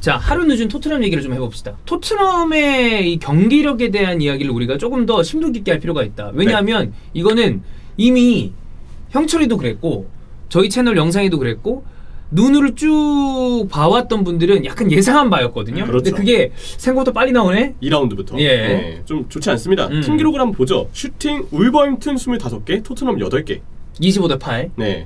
자, 하루 늦은 토트넘 얘기를 좀 해봅시다. 토트넘의 이 경기력에 대한 이야기를 우리가 조금 더 심도 깊게 할 필요가 있다. 왜냐하면 이거는 이미 형철이도 그랬고 저희 채널 영상에도 그랬고 눈으로 쭉 봐왔던 분들은 약간 예상한 바였거든요. 그렇죠. 근데 그게 생각보다 빨리 나오네? 2라운드부터. 예. 네, 좀 좋지 않습니다. 팀 기록을 한번 보죠. 슈팅 울버햄튼 25개, 토트넘 8개. 25대 8. 네.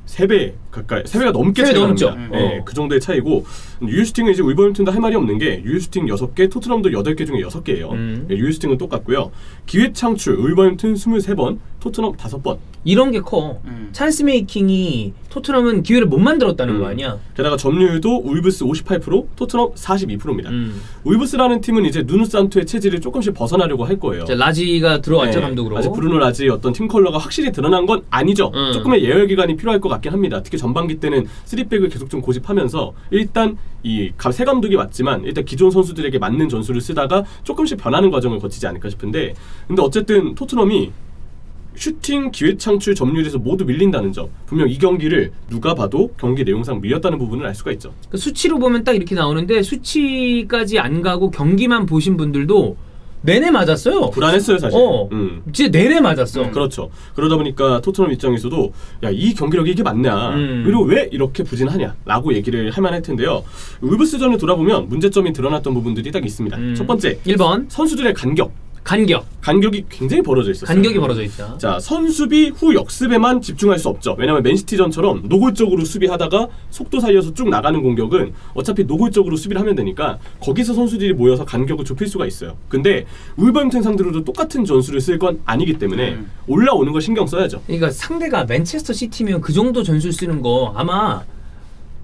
3배 가까이, 3배가 넘게 3배 차이가 넘죠. 납니다. 네, 그 정도의 차이고 유효슈팅은 이제 울버햄튼도 할 말이 없는 게 유효슈팅 6개, 토트넘도 8개 중에 6개예요. 네, 유효슈팅은 똑같고요. 기회 창출 울버햄튼 23번, 토트넘 5번. 이런 게 커. 찬스 메이킹이 토트넘은 기회를 못 만들었다는 거 아니야. 게다가 점유율도 울브스 58%, 토트넘 42%입니다. 울브스라는 팀은 이제 누누 산투의 체질을 조금씩 벗어나려고 할 거예요. 자, 라지가 들어왔죠, 네, 감독으로. 아직 브루노 라지의 어떤 팀 컬러가 확실히 드러난 건 아니죠. 조금의 예열 기간이 필요할 것 같긴 합니다. 특히 전반기 때는 3백을 계속 좀 고집하면서 일단 이 새 감독이 맞지만 일단 기존 선수들에게 맞는 전술을 쓰다가 조금씩 변하는 과정을 거치지 않을까 싶은데, 근데 어쨌든 토트넘이 슈팅, 기회 창출, 점유율에서 모두 밀린다는 점, 분명 이 경기를 누가 봐도 경기 내용상 밀렸다는 부분을 알 수가 있죠. 그 수치로 보면 딱 이렇게 나오는데 수치까지 안 가고 경기만 보신 분들도 내내 맞았어요. 불안했어요 사실. 진짜 내내 맞았어. 그렇죠. 그러다 보니까 토트넘 입장에서도 야, 이 경기력이 이게 맞냐, 그리고 왜 이렇게 부진하냐 라고 얘기를 할 만할 텐데요. 울브스전을 돌아보면 문제점이 드러났던 부분들이 딱 있습니다. 첫 번째, 1번 선수들의 간격이 굉장히 벌어져 있었어요. 간격이 벌어져 있다. 자, 선수비 후 역습에만 집중할 수 없죠. 왜냐면 맨시티전처럼 노골적으로 수비하다가 속도 살려서 쭉 나가는 공격은 어차피 노골적으로 수비를 하면 되니까 거기서 선수들이 모여서 간격을 좁힐 수가 있어요. 근데 울버햄튼 상대로도 똑같은 전술을 쓸 건 아니기 때문에 올라오는 걸 신경 써야죠. 그러니까 상대가 맨체스터 시티면 그 정도 전술 쓰는 거 아마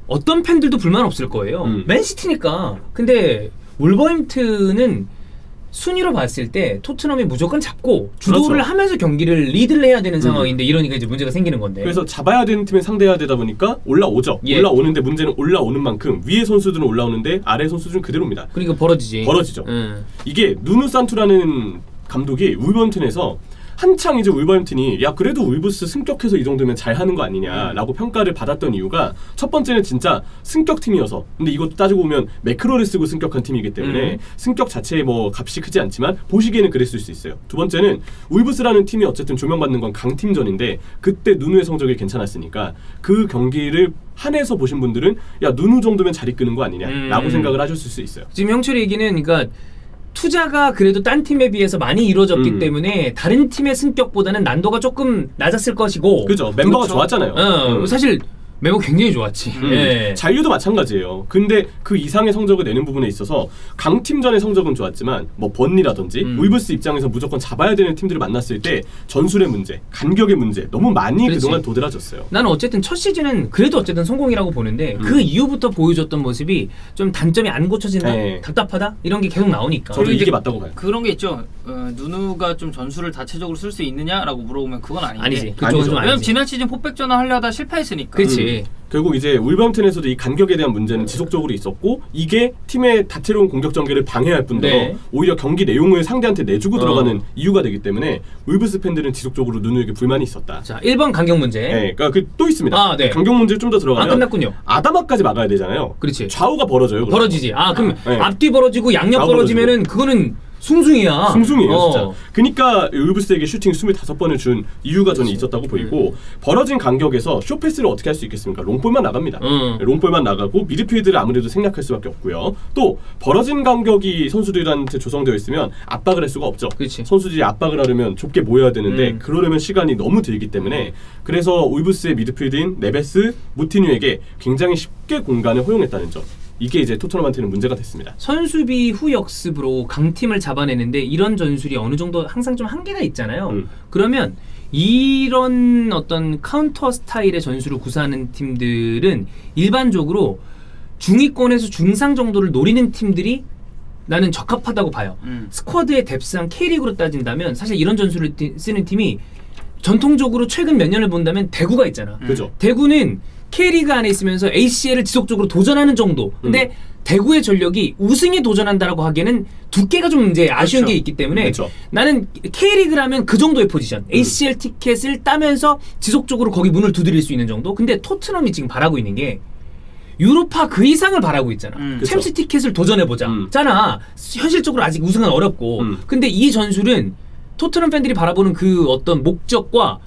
어떤 팬들도 불만 없을 거예요. 맨시티니까. 근데 울버햄튼은 순위로 봤을 때 토트넘이 무조건 잡고 주도를 그렇죠. 하면서 경기를 리드를 해야 되는 상황인데 이러니까 이제 문제가 생기는 건데. 그래서 잡아야 되는 팀에 상대해야 되다 보니까 올라오죠. 예. 올라오는데 문제는 올라오는 만큼 위에 선수들은 올라오는데 아래 선수들은 그대로입니다. 그러니까 벌어지죠. 이게 누누 산투라는 감독이 울버햄튼에서 한창 이제 울버햄튼이 야 그래도 울브스 승격해서 이 정도면 잘하는 거 아니냐라고 평가를 받았던 이유가, 첫 번째는 진짜 승격팀이어서, 근데 이것도 따지고 보면 매크로를 쓰고 승격한 팀이기 때문에 승격 자체의 뭐 값이 크지 않지만 보시기에는 그랬을 수 있어요. 두 번째는 울브스라는 팀이 어쨌든 조명받는 건 강팀전인데 그때 누누의 성적이 괜찮았으니까 그 경기를 한해서 보신 분들은 야 누누 정도면 잘 이끄는 거 아니냐라고 생각을 하셨을 수 있어요. 지금 형철이 얘기는 그러니까 투자가 그래도 딴 팀에 비해서 많이 이루어졌기 때문에 다른 팀의 승격보다는 난도가 조금 낮았을 것이고. 그죠. 멤버가 좋았잖아요. 사실 멤버 굉장히 좋았지. 예. 잔류도 마찬가지예요. 근데 그 이상의 성적을 내는 부분에 있어서 강팀전의 성적은 좋았지만 뭐 번리라든지 울브스 입장에서 무조건 잡아야 되는 팀들을 만났을 때 전술의 문제, 간격의 문제 너무 많이 그렇지. 그동안 도드라졌어요. 나는 어쨌든 첫 시즌은 그래도 어쨌든 성공이라고 보는데 그 이후부터 보여줬던 모습이 좀 단점이 안 고쳐진다? 네. 답답하다? 이런 게 계속 나오니까. 저도 이게 맞다고 봐요. 그런 게 있죠. 누누가 좀 전술을 다체적으로 쓸 수 있느냐라고 물어보면 그건 아닌데. 아니지. 그쪽은 아니죠. 좀 왜냐면 아니지. 지난 시즌 포백전을 하려다 실패했으니까. 그렇지. 결국 이제 울버햄튼에서도 이 간격에 대한 문제는 지속적으로 있었고 이게 팀의 다채로운 공격 전개를 방해할 뿐더러 네. 오히려 경기 내용을 상대한테 내주고 들어가는 이유가 되기 때문에 울브스 팬들은 지속적으로 누누에게 불만이 있었다. 자, 1번 간격 문제. 네, 그러니까 또 있습니다. 아, 네. 간격 문제 좀 더 들어가면 끝났군요. 아다마까지 막아야 되잖아요. 그렇지. 좌우가 벌어져요. 그럼. 벌어지지. 그럼 네. 앞뒤 벌어지고 양옆 좌우 벌어지면은 그거는 숭숭이야. 숭숭이에요 진짜. 그러니까 울브스에게 슈팅 25번을 준 이유가 저는 있었다고 보이고, 벌어진 간격에서 쇼패스를 어떻게 할 수 있겠습니까? 롱볼만 나갑니다. 롱볼만 나가고 미드필드를 아무래도 생략할 수밖에 없고요. 또 벌어진 간격이 선수들한테 조성되어 있으면 압박을 할 수가 없죠. 그치. 선수들이 압박을 하려면 좁게 모여야 되는데 그러려면 시간이 너무 들기 때문에 그래서 울브스의 미드필드인 네베스, 무티뉴에게 굉장히 쉽게 공간을 허용했다는 점, 이게 이제 토트넘한테는 문제가 됐습니다. 선수비 후 역습으로 강팀을 잡아내는데 이런 전술이 어느 정도 항상 좀 한계가 있잖아요. 그러면 이런 어떤 카운터 스타일의 전술을 구사하는 팀들은 일반적으로 중위권에서 중상 정도를 노리는 팀들이 나는 적합하다고 봐요. 스쿼드의 뎁스한 K리그로 따진다면 사실 이런 전술을 쓰는 팀이 전통적으로 최근 몇 년을 본다면 대구가 있잖아. 그죠. 대구는 K리그 안에 있으면서 ACL을 지속적으로 도전하는 정도. 근데 대구의 전력이 우승에 도전한다라고 하기에는 두께가 좀 이제 아쉬운 그렇죠. 게 있기 때문에 그렇죠. 나는 K리그라면 그 정도의 포지션. ACL 티켓을 따면서 지속적으로 거기 문을 두드릴 수 있는 정도. 근데 토트넘이 지금 바라고 있는 게 유로파 그 이상을 바라고 있잖아. 그쵸. 챔스 티켓을 도전해보자. 잖아. 현실적으로 아직 우승은 어렵고. 근데 이 전술은 토트넘 팬들이 바라보는 그 어떤 목적과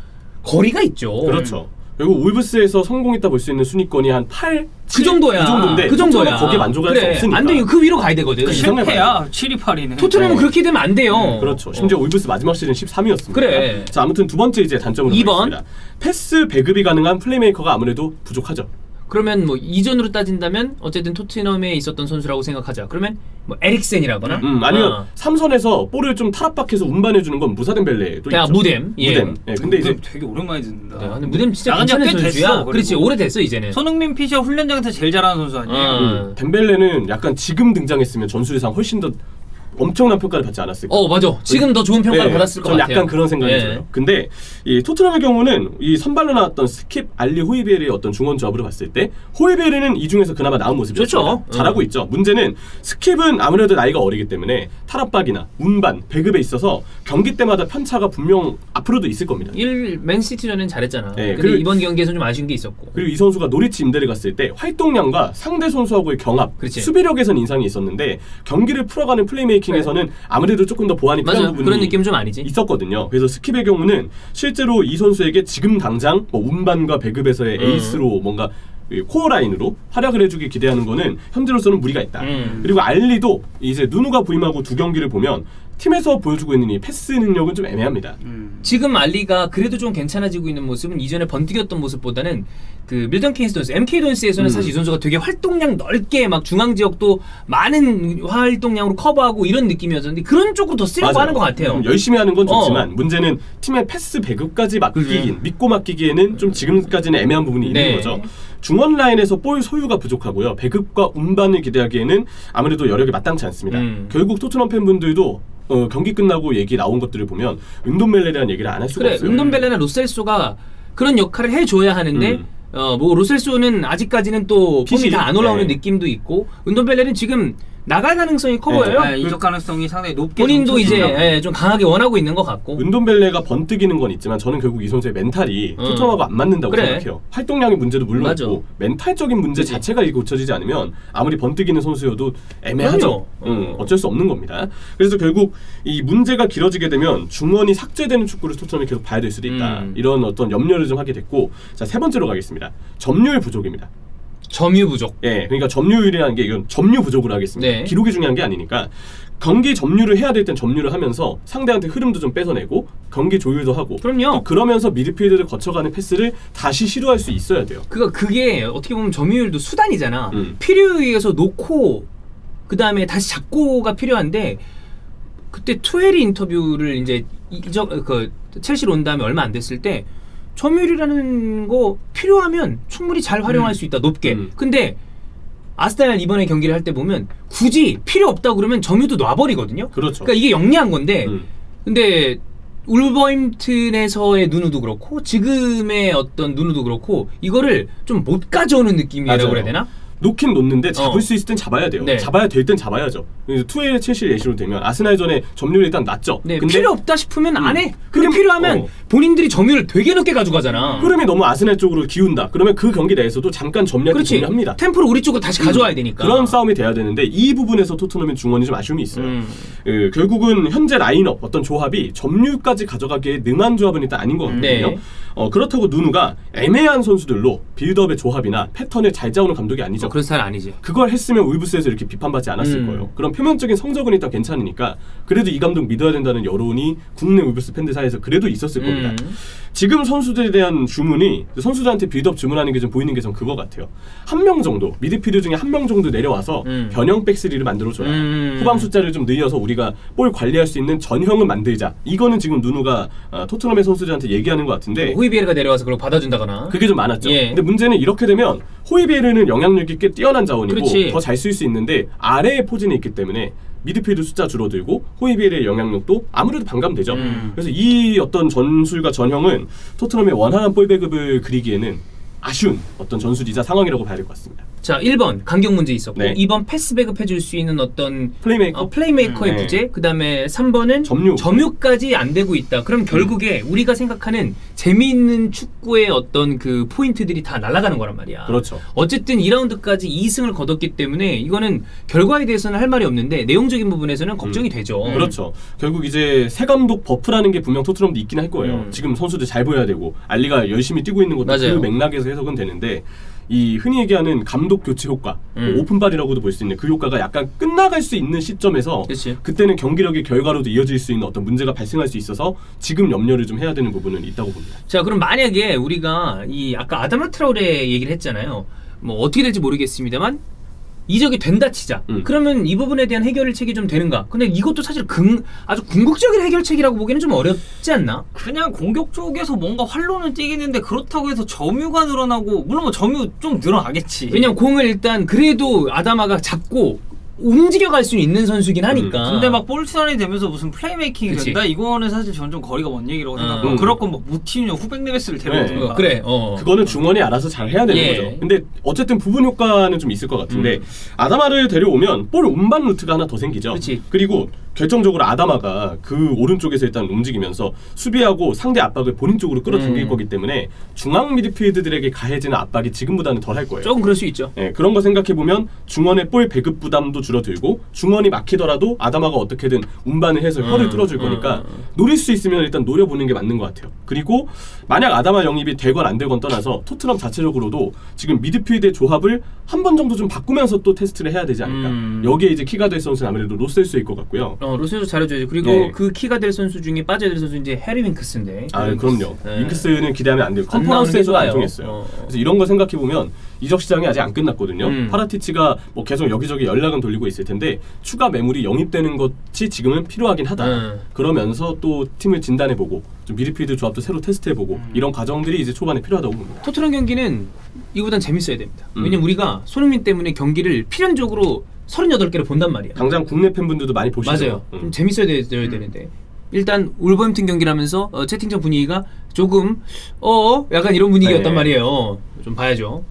거리가 있죠. 그렇죠. 그리고 울브스에서 성공했다 볼 수 있는 순위권이 한 8, 그 정도야. 이 정도인데 그 정도야. 토트넘은 거기에 만족할 수 없으니까. 안 돼. 그 위로 가야 되거든. 그 이상을 실패야. 7위 8위는. 토트넘은 그렇게 되면 안 돼요. 그렇죠. 심지어 울브스 마지막 시즌 13위였습니다. 그래. 자, 아무튼 두 번째 이제 단점으로 2번. 가겠습니다. 패스 배급이 가능한 플레이메이커가 아무래도 부족하죠. 그러면 뭐 이전으로 따진다면 어쨌든 토트넘에 있었던 선수라고 생각하자. 그러면 뭐 에릭센이라거나 아니면 삼선에서 볼을 좀 탈압박해서 운반해주는 건 무사덴벨레도 야, 있죠. 무뎀. 예. 무뎀. 예, 근데 이제 되게 오랜만에 듣는다. 네, 근데 무뎀 진짜 나간 지가 괜찮은 꽤 선수야. 됐어, 그렇지, 그리고. 오래됐어 이제는. 손흥민 피셔 훈련장에서 제일 잘하는 선수 아니에요? 덴벨레는 약간 지금 등장했으면 전술상 훨씬 더 엄청난 평가를 받지 않았을까. 맞아. 지금 더 좋은 평가를 받았을 것 전 같아요. 약간 그런 생각이 예. 들어요. 근데 이 토트넘의 경우는 이 선발로 나왔던 스킵, 알리, 호이베르의 어떤 중원 조합으로 봤을 때 호이베르는 이 중에서 그나마 나은 모습이었습니다. 그렇죠. 잘하고 있죠. 문제는 스킵은 아무래도 나이가 어리기 때문에 탈압박이나 운반, 배급에 있어서 경기 때마다 편차가 분명 앞으로도 있을 겁니다. 맨시티전은 잘했잖아. 네, 근데 그리고- 이번 경기에서 좀 아쉬운 게 있었고. 그리고 이 선수가 노리치 임대를 갔을 때 활동량과 상대 선수하고의 경합, 그렇지. 수비력에선 인상이 있었는데 경기를 풀어가는 플레이메이킹에서는 아무래도 조금 더 보완이 필요한 맞아. 부분이 그런 느낌 좀 아니지. 있었거든요. 그래서 스킵의 경우는 실제로 이 선수에게 지금 당장 뭐 운반과 배급에서의 에이스로 뭔가 이 코어 라인으로 활약을 해주길 기대하는 거는 현재로서는 무리가 있다. 그리고 알리도 이제 누누가 부임하고 두 경기를 보면 팀에서 보여주고 있는 이 패스 능력은 좀 애매합니다. 지금 알리가 그래도 좀 괜찮아지고 있는 모습은 이전에 번뜩였던 모습보다는 그 밀턴 케인스 선수, MK 돈스에서는 사실 이 선수가 되게 활동량 넓게 막 중앙 지역도 많은 활동량으로 커버하고 이런 느낌이었는데 그런 쪽으로 더 쓰려고 맞아요. 하는 것 같아요. 열심히 하는 건 좋지만 문제는 팀의 패스 배급까지 맡기긴 믿고 맡기기에는 좀 지금까지는 애매한 부분이 있는 네. 거죠. 중원 라인에서 볼 소유가 부족하고요. 배급과 운반을 기대하기에는 아무래도 여력이 마땅치 않습니다. 결국 토트넘 팬분들도 경기 끝나고 얘기 나온 것들을 보면 은돈벨레라는 얘기를 안 할 수가 그래, 없어요. 은돈벨레나 로셀소가 그런 역할을 해줘야 하는데 뭐 로셀소는 아직까지는 또 폼이 피실이? 다 안 올라오는 네. 느낌도 있고 은돈벨레는 지금 나갈 가능성이 커 보여요. 네, 이적 가능성이 상당히 높게 본인도 이제 점쳐지죠. 좀 강하게 원하고 있는 것 같고. 은돈벨레가 번뜩이는 건 있지만 저는 결국 이 선수의 멘탈이 토트넘하고 안 맞는다고 그래. 생각해요. 활동량의 문제도 물론 맞아. 있고 멘탈적인 문제 그치. 자체가 이게 고쳐지지 않으면 아무리 번뜩이는 선수여도 애매하죠. 어쩔 수 없는 겁니다. 그래서 결국 이 문제가 길어지게 되면 중원이 삭제되는 축구를 토트넘이 계속 봐야 될 수도 있다. 이런 어떤 염려를 좀 하게 됐고, 자, 세 번째로 가겠습니다. 점유율 부족입니다. 점유 부족. 예, 그러니까 점유율이라는 게 이건 점유 부족으로 하겠습니다. 네. 기록이 중요한 게 아니니까 경기 점유를 해야 될 땐 점유를 하면서 상대한테 흐름도 좀 뺏어내고 경기 조율도 하고 그럼요. 또 그러면서 미드필드를 거쳐가는 패스를 다시 시도할 수 있어야 돼요. 그게 어떻게 보면 점유율도 수단이잖아. 필요에 의해서 놓고 그 다음에 다시 잡고가 필요한데 그때 투헤리 인터뷰를 이제 그 첼시로 온 다음에 얼마 안 됐을 때 점유율이라는 거 필요하면 충분히 잘 활용할 수 있다 높게. 근데 아스날 이번에 경기를 할 때 보면 굳이 필요 없다고 그러면 점유도 놔버리거든요. 그렇죠. 그러니까 이게 영리한 건데 근데 울버햄튼에서의 누누도 그렇고 지금의 어떤 누누도 그렇고 이거를 좀 못 가져오는 느낌이라고 맞아요. 그래야 되나? 놓긴 놓는데 잡을 수 있을 땐 잡아야 돼요. 네. 잡아야 될 땐 잡아야죠. 투웨이 첼시 예시로 되면 아스날전에 점유율이 일단 낮죠. 네, 근데 필요 없다 싶으면 안 해. 근데 흐름- 필요하면 본인들이 점유율을 되게 높게 가져가잖아. 흐름이 너무 아스날 쪽으로 기운다. 그러면 그 경기 내에서도 잠깐 점유할 때 그렇지. 점유합니다. 템포를 우리 쪽으로 다시 가져와야 되니까. 그런 싸움이 돼야 되는데 이 부분에서 토트넘의 중원이 좀 아쉬움이 있어요. 결국은 현재 라인업 어떤 조합이 점유까지 가져가기에 능한 조합은 일단 아닌 것 같거든요. 네. 그렇다고 누누가 애매한 선수들로 빌드업의 조합이나 패턴을 잘 짜오는 감독이 아니죠. 그런 스타일 아니지. 그걸 했으면 울브스에서 이렇게 비판받지 않았을 거예요. 그런 표면적인 성적은 일단 괜찮으니까 그래도 이 감독 믿어야 된다는 여론이 국내 울브스 팬들 사이에서 그래도 있었을 겁니다. 지금 선수들에 대한 주문이 선수들한테 빌드업 주문하는 게 좀 보이는 게 전 그거 같아요. 한 명 정도 미드필드 중에 한 명 정도 내려와서 변형 백스리를 만들어줘라. 후방 숫자를 좀 늘려서 우리가 볼 관리할 수 있는 전형을 만들자. 이거는 지금 누누가 토트넘의 선수들한테 얘기하는 것 같은데 호이비에르가 내려와서 그걸 받아준다거나. 그게 좀 많았죠. 예. 근데 문제는 이렇게 되면 호이베르는 영향력이 꽤 뛰어난 자원이고 그렇지. 더 잘 쓸 수 있는데 아래의 포진에 있기 때문에 미드필드 숫자 줄어들고 호이베르의 영향력도 아무래도 반감되죠. 그래서 이 어떤 전술과 전형은 토트넘의 원활한 볼 배급을 그리기에는 아쉬운 어떤 전술이자 상황이라고 봐야 될 것 같습니다. 자, 1번 간격 문제 있었고 네. 2번 패스 백업 해줄 수 있는 어떤 플레이메이커. 플레이메이커의 네. 부재. 그다음에 3번은 점유까지 안 되고 있다. 그럼 결국에 우리가 생각하는 재미있는 축구의 어떤 그 포인트들이 다 날아가는 거란 말이야. 그렇죠. 어쨌든 2라운드까지 2승을 거뒀기 때문에 이거는 결과에 대해서는 할 말이 없는데 내용적인 부분에서는 걱정이 되죠. 그렇죠. 결국 이제 새 감독 버프라는 게 분명 토트넘도 있긴 할 거예요. 지금 선수들 잘 보여야 되고 알리가 열심히 뛰고 있는 것도 맞아요. 그 맥락에서 해석은 되는데 이 흔히 얘기하는 감독 교체 효과, 뭐 오픈발이라고도 볼 수 있는 그 효과가 약간 끝나갈 수 있는 시점에서 그치. 그때는 경기력의 결과로도 이어질 수 있는 어떤 문제가 발생할 수 있어서 지금 염려를 좀 해야 되는 부분은 있다고 봅니다. 자, 그럼 만약에 우리가 이 아까 아다마 트라우레 얘기를 했잖아요. 뭐 어떻게 될지 모르겠습니다만 이적이 된다 치자. 그러면 이 부분에 대한 해결책이 좀 되는가? 근데 이것도 사실 아주 궁극적인 해결책이라고 보기에는 좀 어렵지 않나? 그냥 공격 쪽에서 뭔가 활로는 뛰겠는데 그렇다고 해서 점유가 늘어나고 물론 뭐 점유 좀 늘어나겠지. 왜냐면 공을 일단 그래도 아다마가 잡고 움직여갈 수 있는 선수긴 하니까. 근데 막 볼트란이 되면서 무슨 플레이메이킹이 그치. 된다? 이거는 사실 전 좀 거리가 먼 얘기라고 생각하고 그렇고 뭐 무티뉴 후백 네베스를 데려오든가. 그래. 그거는 중원이 알아서 잘 해야 되는 예. 거죠. 근데 어쨌든 부분 효과는 좀 있을 것 같은데 아다마를 데려오면 볼 운반 루트가 하나 더 생기죠. 그치. 그리고 결정적으로 아다마가 그 오른쪽에서 일단 움직이면서 수비하고 상대 압박을 본인 쪽으로 끌어당길 거기 때문에 중앙 미드필드들에게 가해지는 압박이 지금보다는 덜 할 거예요. 조금 그럴 수 있죠. 네, 그런 거 생각해 보면 중원의 볼 배급 부담도 줄어들고 중원이 막히더라도 아다마가 어떻게든 운반을 해서 혀를 뚫어줄 거니까 노릴 수 있으면 일단 노려보는 게 맞는 것 같아요. 그리고 만약 아다마 영입이 되건 안 되건 떠나서 토트넘 자체적으로도 지금 미드필드의 조합을 한 번 정도 좀 바꾸면서 또 테스트를 해야 되지 않을까. 여기에 이제 키가 될 선수는 아무래도 로셀수일 것 같고요. 로세도 잘해줘야죠. 그리고 네. 그 키가 될 선수 중에 빠져야 될 선수 이제 해리 윙크스인데. 아, 그럼요. 네. 윙크스는 기대하면 안 돼요. 안 나오는 게 컨퍼런스에서 안 좋아요. 통했어요. 그래서 이런 거 생각해 보면 이적 시장이 아직 안 끝났거든요. 파라티치가 뭐 계속 여기저기 연락은 돌리고 있을 텐데 추가 매물이 영입되는 것이 지금은 필요하긴 하다. 그러면서 또 팀을 진단해보고 좀 미드필드 조합도 새로 테스트해보고 이런 과정들이 이제 초반에 필요하다고 봅니다. 토트넘 경기는 이거보단 재밌어야 됩니다. 왜냐면 우리가 손흥민 때문에 경기를 필연적으로 38개를 본단 말이야. 당장 국내 팬분들도 많이 보시죠. 맞아요. 좀 재밌어야 되는데 일단 울버햄튼 경기라면서 채팅창 분위기가 조금 약간 이런 분위기였단 네. 말이에요. 좀 봐야죠.